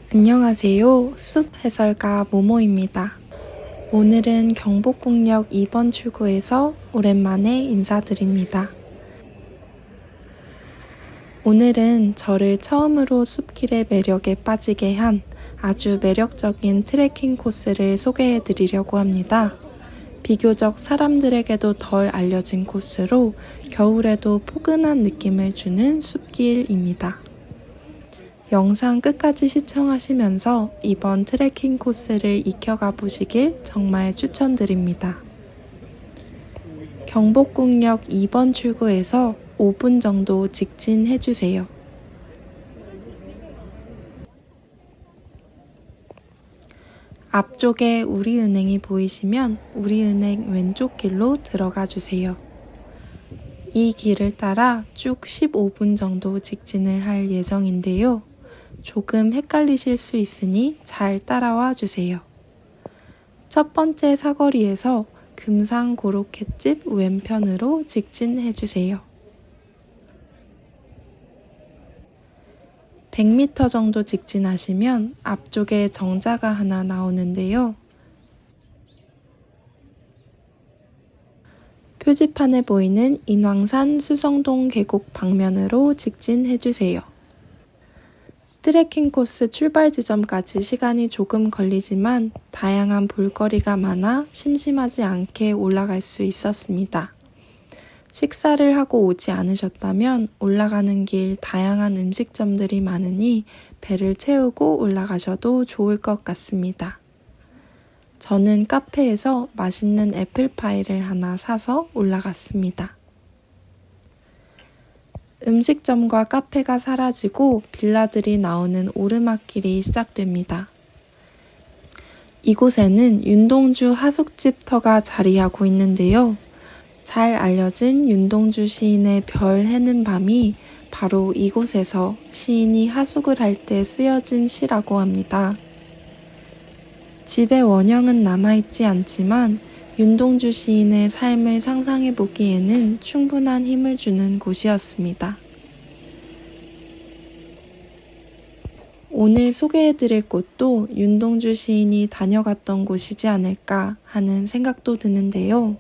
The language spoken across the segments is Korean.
안녕하세요. 숲 해설가 모모입니다. 오늘은 경복궁역 2번 출구에서 오랜만에 인사드립니다. 오늘은 저를 처음으로 숲길의 매력에 빠지게 한 아주 매력적인 트레킹 코스를 소개해 드리려고 합니다. 비교적 사람들에게도 덜 알려진 코스로 겨울에도 포근한 느낌을 주는 숲길입니다. 영상 끝까지 시청하시면서 이번 트레킹 코스를 익혀가 보시길 정말 추천드립니다. 경복궁역 2번 출구에서 5분 정도 직진해주세요. 앞쪽에 우리은행이 보이시면 우리은행 왼쪽 길로 들어가 주세요. 이 길을 따라 쭉 15분 정도 직진을 할 예정인데요. 조금 헷갈리실 수 있으니 잘 따라와 주세요. 첫 번째 사거리에서 금상고로케집 왼편으로 직진해 주세요. 100m 정도 직진하시면 앞쪽에 정자가 하나 나오는데요. 표지판에 보이는 인왕산 수성동 계곡 방면으로 직진해 주세요. 트레킹 코스 출발 지점까지 시간이 조금 걸리지만 다양한 볼거리가 많아 심심하지 않게 올라갈 수 있었습니다. 식사를 하고 오지 않으셨다면 올라가는 길 다양한 음식점들이 많으니 배를 채우고 올라가셔도 좋을 것 같습니다. 저는 카페에서 맛있는 애플파이를 하나 사서 올라갔습니다. 음식점과 카페가 사라지고 빌라들이 나오는 오르막길이 시작됩니다. 이곳에는 윤동주 하숙집터가 자리하고 있는데요. 잘 알려진 윤동주 시인의 별 해는 밤이 바로 이곳에서 시인이 하숙을 할 때 쓰여진 시라고 합니다. 집의 원형은 남아있지 않지만 윤동주 시인의 삶을 상상해 보기에는 충분한 힘을 주는 곳이었습니다. 오늘 소개해드릴 곳도 윤동주 시인이 다녀갔던 곳이지 않을까 하는 생각도 드는데요.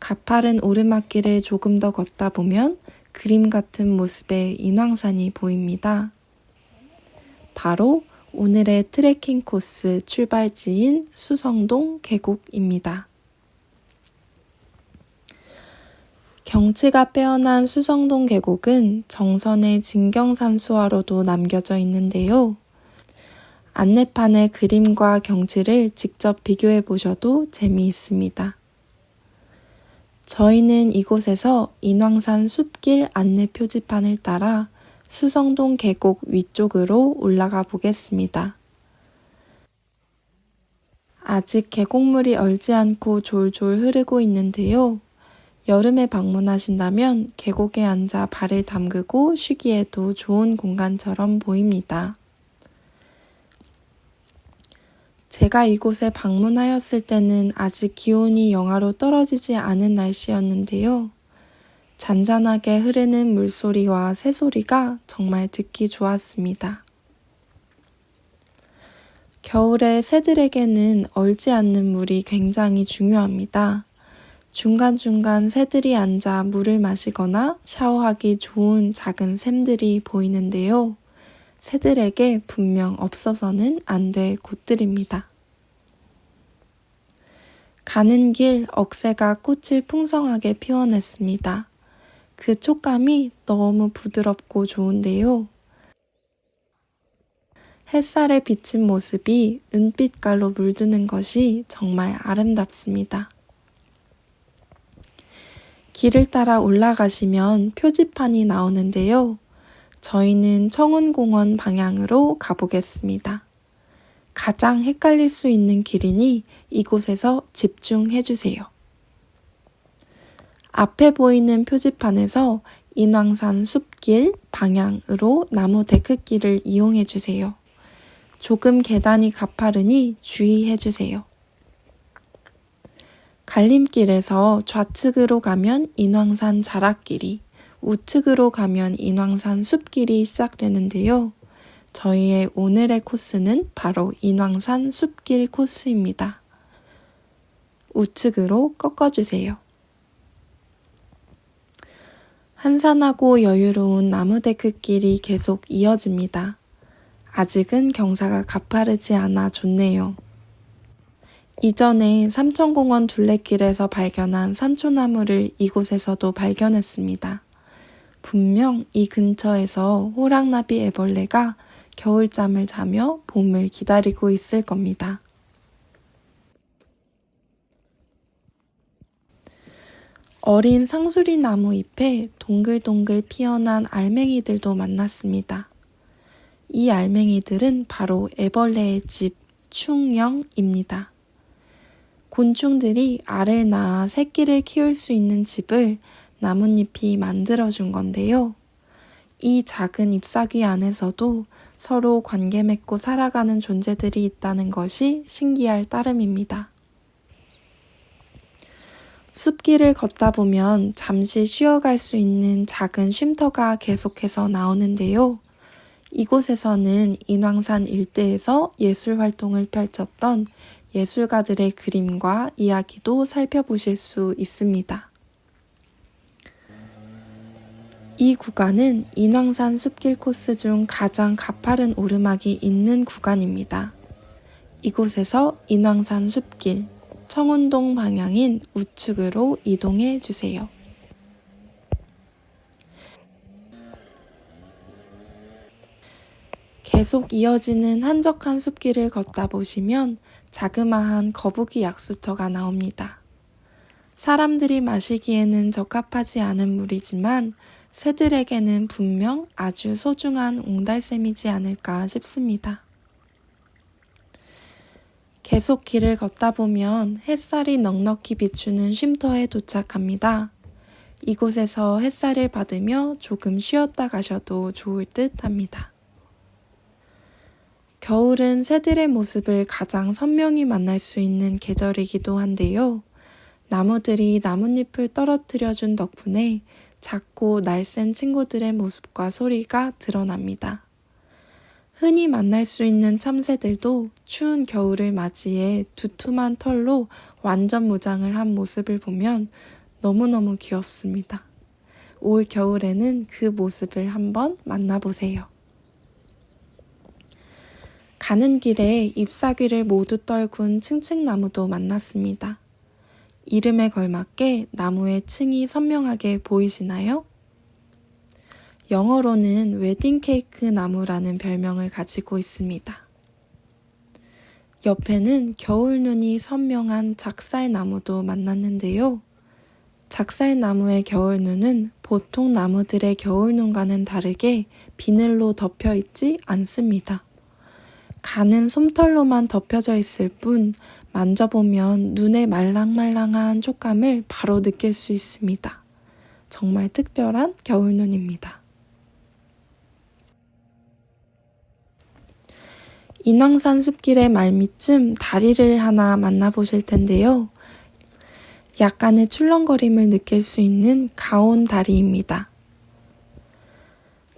가파른 오르막길을 조금 더 걷다 보면 그림 같은 모습의 인왕산이 보입니다. 바로 오늘의 트레킹 코스 출발지인 수성동 계곡입니다. 경치가 빼어난 수성동 계곡은 정선의 진경산수화로도 남겨져 있는데요. 안내판의 그림과 경치를 직접 비교해 보셔도 재미있습니다. 저희는 이곳에서 인왕산 숲길 안내 표지판을 따라 수성동 계곡 위쪽으로 올라가 보겠습니다. 아직 계곡물이 얼지 않고 졸졸 흐르고 있는데요. 여름에 방문하신다면 계곡에 앉아 발을 담그고 쉬기에도 좋은 공간처럼 보입니다. 제가 이곳에 방문하였을 때는 아직 기온이 영하로 떨어지지 않은 날씨였는데요. 잔잔하게 흐르는 물소리와 새소리가 정말 듣기 좋았습니다. 겨울에 새들에게는 얼지 않는 물이 굉장히 중요합니다. 중간중간 새들이 앉아 물을 마시거나 샤워하기 좋은 작은 샘들이 보이는데요. 새들에게 분명 없어서는 안 될 곳들입니다. 가는 길 억새가 꽃을 풍성하게 피워냈습니다. 그 촉감이 너무 부드럽고 좋은데요. 햇살에 비친 모습이 은빛깔로 물드는 것이 정말 아름답습니다. 길을 따라 올라가시면 표지판이 나오는데요. 저희는 청운공원 방향으로 가보겠습니다. 가장 헷갈릴 수 있는 길이니 이곳에서 집중해주세요. 앞에 보이는 표지판에서 인왕산 숲길 방향으로 나무 데크길을 이용해주세요. 조금 계단이 가파르니 주의해주세요. 갈림길에서 좌측으로 가면 인왕산 자락길이, 우측으로 가면 인왕산 숲길이 시작되는데요. 저희의 오늘의 코스는 바로 인왕산 숲길 코스입니다. 우측으로 꺾어주세요. 한산하고 여유로운 나무 데크길이 계속 이어집니다. 아직은 경사가 가파르지 않아 좋네요. 이전에 삼천공원 둘레길에서 발견한 산초나무를 이곳에서도 발견했습니다. 분명 이 근처에서 호랑나비 애벌레가 겨울잠을 자며 봄을 기다리고 있을 겁니다. 어린 상수리 나무 잎에 동글동글 피어난 알맹이들도 만났습니다. 이 알맹이들은 바로 애벌레의 집, 충령입니다. 곤충들이 알을 낳아 새끼를 키울 수 있는 집을 나뭇잎이 만들어준 건데요. 이 작은 잎사귀 안에서도 서로 관계 맺고 살아가는 존재들이 있다는 것이 신기할 따름입니다. 숲길을 걷다 보면 잠시 쉬어갈 수 있는 작은 쉼터가 계속해서 나오는데요. 이곳에서는 인왕산 일대에서 예술 활동을 펼쳤던 예술가들의 그림과 이야기도 살펴보실 수 있습니다. 이 구간은 인왕산 숲길 코스 중 가장 가파른 오르막이 있는 구간입니다. 이곳에서 인왕산 숲길, 청운동 방향인 우측으로 이동해 주세요. 계속 이어지는 한적한 숲길을 걷다 보시면 자그마한 거북이 약수터가 나옵니다. 사람들이 마시기에는 적합하지 않은 물이지만 새들에게는 분명 아주 소중한 옹달샘이지 않을까 싶습니다. 계속 길을 걷다 보면 햇살이 넉넉히 비추는 쉼터에 도착합니다. 이곳에서 햇살을 받으며 조금 쉬었다 가셔도 좋을 듯 합니다. 겨울은 새들의 모습을 가장 선명히 만날 수 있는 계절이기도 한데요. 나무들이 나뭇잎을 떨어뜨려준 덕분에 작고 날쌘 친구들의 모습과 소리가 드러납니다. 흔히 만날 수 있는 참새들도 추운 겨울을 맞이해 두툼한 털로 완전 무장을 한 모습을 보면 너무너무 귀엽습니다. 올 겨울에는 그 모습을 한번 만나보세요. 가는 길에 잎사귀를 모두 떨군 층층나무도 만났습니다. 이름에 걸맞게 나무의 층이 선명하게 보이시나요? 영어로는 웨딩 케이크 나무라는 별명을 가지고 있습니다. 옆에는 겨울눈이 선명한 작살나무도 만났는데요. 작살나무의 겨울눈은 보통 나무들의 겨울눈과는 다르게 비늘로 덮여 있지 않습니다. 가는 솜털로만 덮여져 있을 뿐 만져보면 눈의 말랑말랑한 촉감을 바로 느낄 수 있습니다. 정말 특별한 겨울눈입니다. 인왕산 숲길의 말미쯤 다리를 하나 만나보실 텐데요. 약간의 출렁거림을 느낄 수 있는 가온 다리입니다.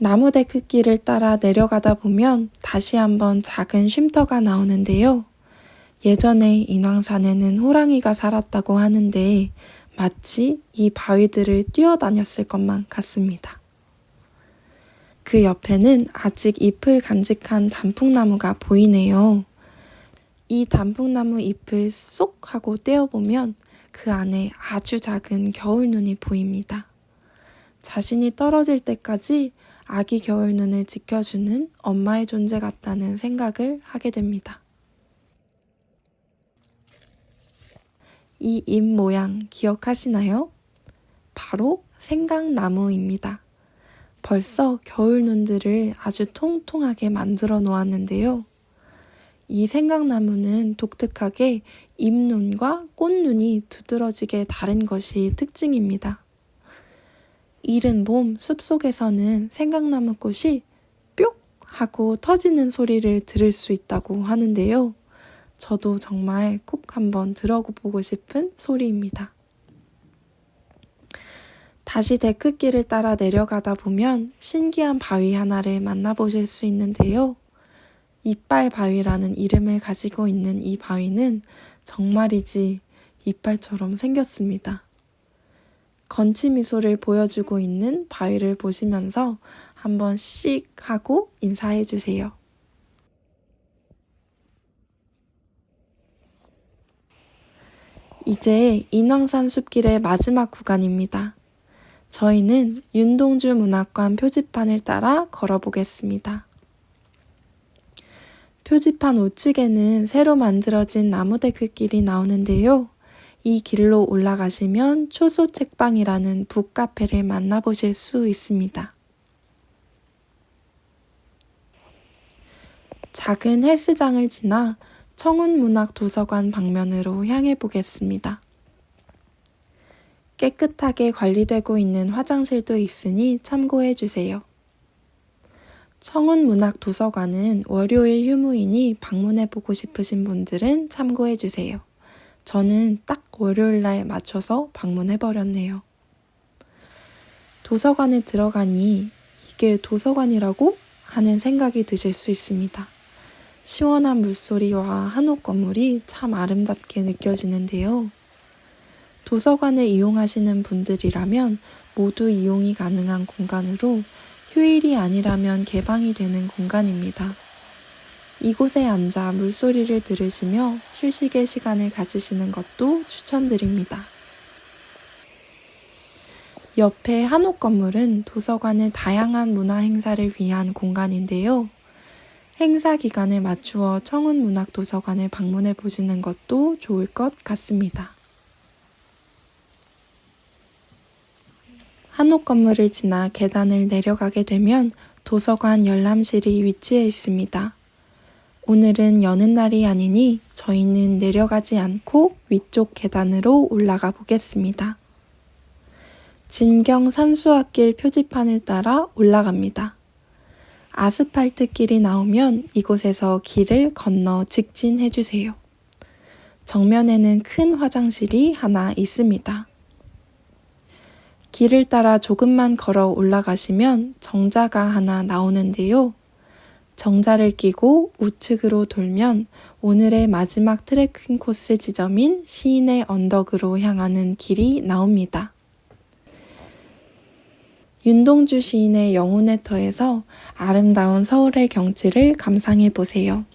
나무 데크길을 따라 내려가다 보면 다시 한번 작은 쉼터가 나오는데요. 예전에 인왕산에는 호랑이가 살았다고 하는데 마치 이 바위들을 뛰어다녔을 것만 같습니다. 그 옆에는 아직 잎을 간직한 단풍나무가 보이네요. 이 단풍나무 잎을 쏙 하고 떼어보면 그 안에 아주 작은 겨울눈이 보입니다. 자신이 떨어질 때까지 아기 겨울눈을 지켜주는 엄마의 존재 같다는 생각을 하게 됩니다. 이 잎 모양 기억하시나요? 바로 생강나무입니다. 벌써 겨울눈들을 아주 통통하게 만들어 놓았는데요. 이 생강나무는 독특하게 잎눈과 꽃눈이 두드러지게 다른 것이 특징입니다. 이른 봄 숲속에서는 생강나무 꽃이 뿅 하고 터지는 소리를 들을 수 있다고 하는데요. 저도 정말 꼭 한번 들어보고 싶은 소리입니다. 다시 데크길을 따라 내려가다 보면 신기한 바위 하나를 만나보실 수 있는데요. 이빨 바위라는 이름을 가지고 있는 이 바위는 정말이지 이빨처럼 생겼습니다. 건치 미소를 보여주고 있는 바위를 보시면서 한번 씩 하고 인사해 주세요. 이제 인왕산 숲길의 마지막 구간입니다. 저희는 윤동주 문학관 표지판을 따라 걸어보겠습니다. 표지판 우측에는 새로 만들어진 나무데크길이 나오는데요. 이 길로 올라가시면 초소책방이라는 북카페를 만나보실 수 있습니다. 작은 헬스장을 지나 청운문학도서관 방면으로 향해 보겠습니다. 깨끗하게 관리되고 있는 화장실도 있으니 참고해 주세요. 청운문학도서관은 월요일 휴무이니 방문해 보고 싶으신 분들은 참고해 주세요. 저는 딱 월요일 날 맞춰서 방문해 버렸네요. 도서관에 들어가니 이게 도서관이라고? 하는 생각이 드실 수 있습니다. 시원한 물소리와 한옥 건물이 참 아름답게 느껴지는데요. 도서관을 이용하시는 분들이라면 모두 이용이 가능한 공간으로 휴일이 아니라면 개방이 되는 공간입니다. 이곳에 앉아 물소리를 들으시며 휴식의 시간을 가지시는 것도 추천드립니다. 옆에 한옥 건물은 도서관의 다양한 문화 행사를 위한 공간인데요. 행사 기간에 맞추어 청운문학도서관을 방문해 보시는 것도 좋을 것 같습니다. 한옥 건물을 지나 계단을 내려가게 되면 도서관 열람실이 위치해 있습니다. 오늘은 여는 날이 아니니 저희는 내려가지 않고 위쪽 계단으로 올라가 보겠습니다. 진경 산수학길 표지판을 따라 올라갑니다. 아스팔트 길이 나오면 이곳에서 길을 건너 직진해 주세요. 정면에는 큰 화장실이 하나 있습니다. 길을 따라 조금만 걸어 올라가시면 정자가 하나 나오는데요. 정자를 끼고 우측으로 돌면 오늘의 마지막 트레킹 코스 지점인 시인의 언덕으로 향하는 길이 나옵니다. 윤동주 시인의 영혼의 터에서 아름다운 서울의 경치를 감상해 보세요.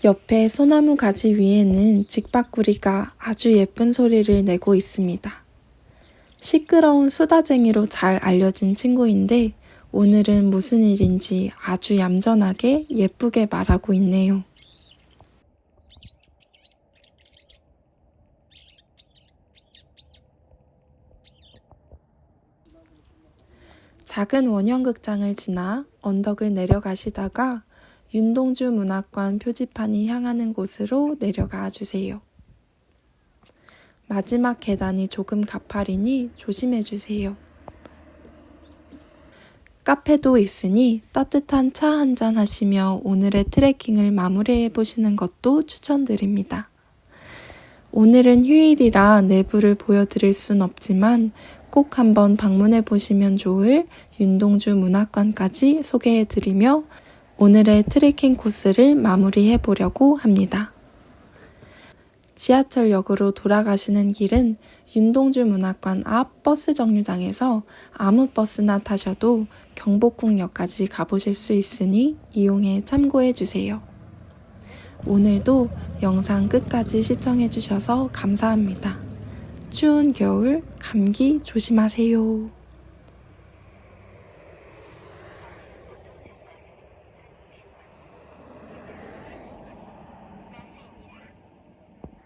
옆에 소나무 가지 위에는 직박구리가 아주 예쁜 소리를 내고 있습니다. 시끄러운 수다쟁이로 잘 알려진 친구인데 오늘은 무슨 일인지 아주 얌전하게 예쁘게 말하고 있네요. 작은 원형극장을 지나 언덕을 내려가시다가 윤동주 문학관 표지판이 향하는 곳으로 내려가 주세요. 마지막 계단이 조금 가파리니 조심해 주세요. 카페도 있으니 따뜻한 차 한잔 하시며 오늘의 트레킹을 마무리해 보시는 것도 추천드립니다. 오늘은 휴일이라 내부를 보여드릴 순 없지만 꼭 한번 방문해 보시면 좋을 윤동주 문학관까지 소개해 드리며 오늘의 트레킹 코스를 마무리해 보려고 합니다. 지하철역으로 돌아가시는 길은 윤동주 문학관 앞 버스 정류장에서 아무 버스나 타셔도 경복궁역까지 가보실 수 있으니 이용해 참고해 주세요. 오늘도 영상 끝까지 시청해 주셔서 감사합니다. 추운 겨울 감기 조심하세요.